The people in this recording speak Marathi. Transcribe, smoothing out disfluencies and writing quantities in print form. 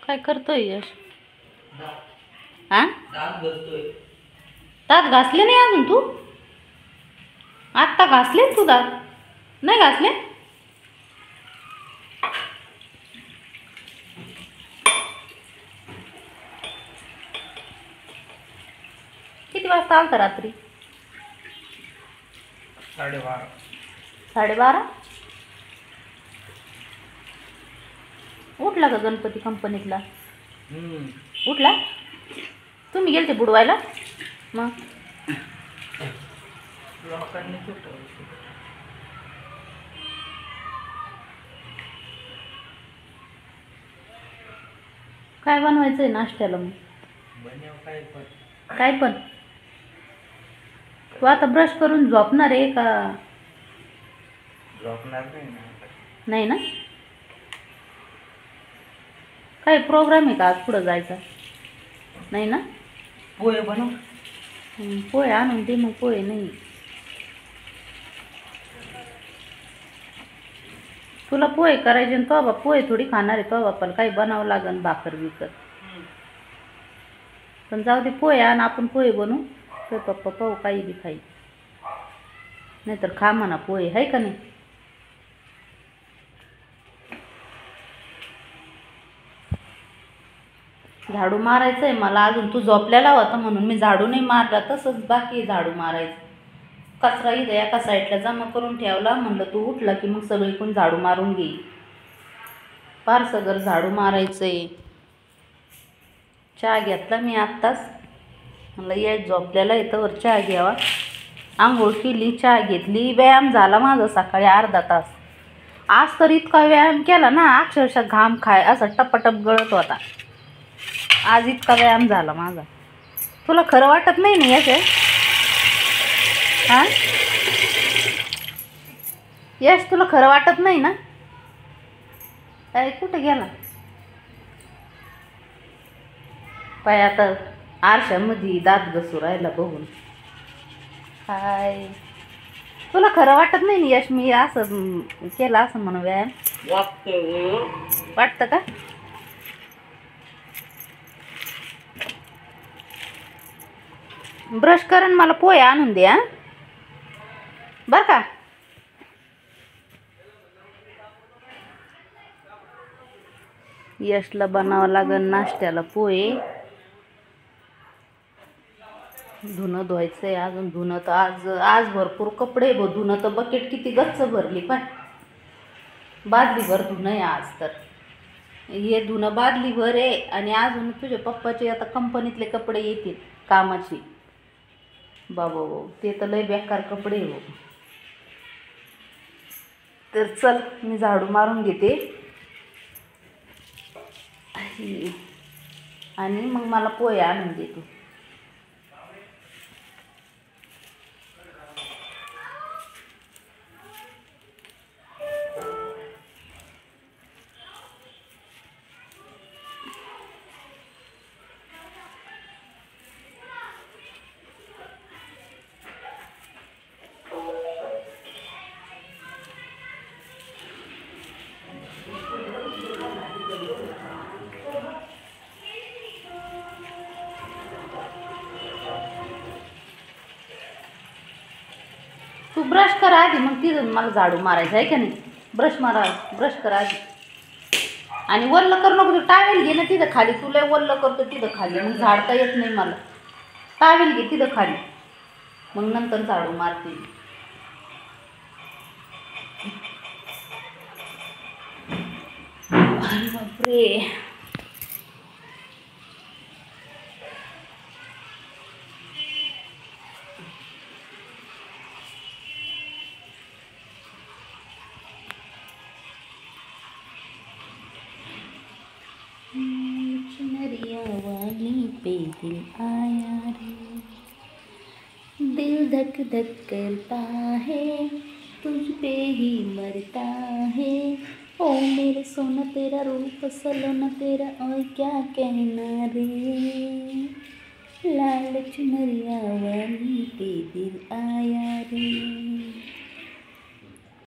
काय करतोय यश? हा, दात घासले नाही अजून तू? आत्ता घासले तू दात? नाही घासले? किती वाजता आलता रात्री? 12:30. 12:30. उठला का गणपती कंपनीतला? उठला? तुम्ही गेलते बुडवायला? मग लोकांनी सुटवलं. काय बनवायचंय नाश्त्याला मग? काय पण? तू आता ब्रश करून झोपणार आहे का? झोपणार नाही ना. नाही ना? काय प्रोग्राम आहे का आज पुढं जायचा? नाही ना? पोहे बनव. पोहे आणून दे मग. पोहे नाही तुला पोहे करायचे ना? तो बाप पोहे थोडी खाणार आहे. तो बापाला काही बनावं लागन, भाकर बिकर. पण जाऊ दे, पोहे आण, आपण पोहे बनवू. तो पप्पा पाहू काही बी खाई, नाहीतर खा म्हणा पोहे, आहे का नाही? झाडू मारायचं आहे मला अजून. तू झोपलेला होता म्हणून मी झाडू नाही मारला. तसंच बाकी झाडू मारायचं. कचरा इथं एका साईडला जमा करून ठेवला. म्हणलं तू उठला की मग सगळीकडून झाडू मारून घे. फार सगळं झाडू मारायचं आहे. चहा घेतला मी आत्ताच. म्हणलं ये झोपलेला इथं वर चहा घ्यावा. आंघोळ केली, चहा घेतली, व्यायाम झाला माझा सकाळी अर्धा तास. आज तर इतका व्यायाम केला ना, अक्षरशः घाम असं टपटप गळत होता. आज इतका व्यायाम झाला माझा. तुला खरं वाटत नाही ना यश? हां यश, तुला खरं वाटत नाही ना? काय कुठे गेला पाय? आता आरशामध्ये दात घसू राहिला बघून. काय तुला खरं वाटत नाही ना यश? मी असं केलं असं म्हणून व्यायाम वाटतं का? ब्रश कर आणि मला पोहे आणून दे. हां बरं का? यशला बनावं लागेल नाश्त्याला पोहे. धुणं धुवायचं आहे अजून. धुणं तर आज भरपूर कपडे. धुणं तर बकेट किती गच्च भरली पाय. बादलीभर धुणं आहे आज तर. हे धुणं बादलीभर आहे. आणि अजून तुझ्या पप्पाचे आता कंपनीतले कपडे येतील कामाची. बाबा ते तर लय बेकार कपडे हो. तर चल मी झाडू मारून घेते आणि मग मला पोहे आणून देतो. तू ब्रश कर आधी, मग तिथं मला झाडू मारायचं आहे का नाही? ब्रश कर आधी. आणि वल्ल करू नको. तू टावेल घे ना तिथं खाली. तुला वल्ल करतो तिथं खाली. मग झाडता येत नाही मला. टावेल घे तिथं खाली, मग नंतर झाडू मारते. बापरे. चुनरिया वाली पे दिल आया रे, दिल धक धक करता है, तुझ पे ही मरता है। ओ मेरे सोना तेरा रूप सलोना तेरा और क्या कहना रे, लाल चुनरिया वाली पे दिल आया रे।